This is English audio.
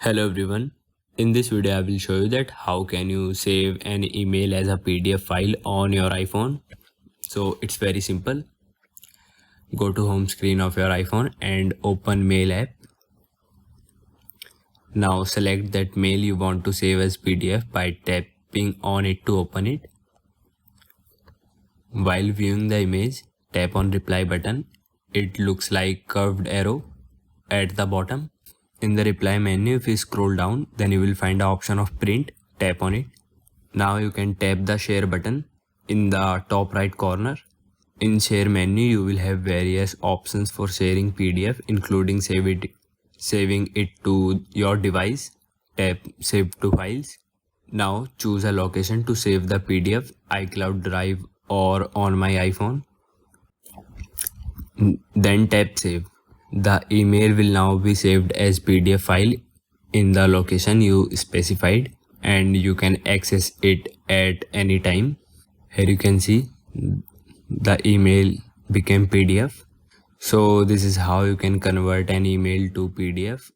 Hello everyone. In this video I will show you that how can you save an email as a PDF file on your iPhone. So it's very simple. Go to home screen of your iPhone and open Mail app. Now select that mail you want to save as PDF by tapping on it to open it. While viewing the image, tap on reply button. It looks like curved arrow at the bottom. In the reply menu, if you scroll down, then you will find the option of print. Tap on it. Now you can tap the share button in the top right corner. In share menu, you will have various options for sharing PDF, including saving it to your device. Tap save to files. Now choose a location to save the PDF, iCloud Drive or on my iPhone. Then tap save. The email will now be saved as PDF file in the location you specified and you can access it at any time. Here you can see the email became PDF. So this is how you can convert an email to PDF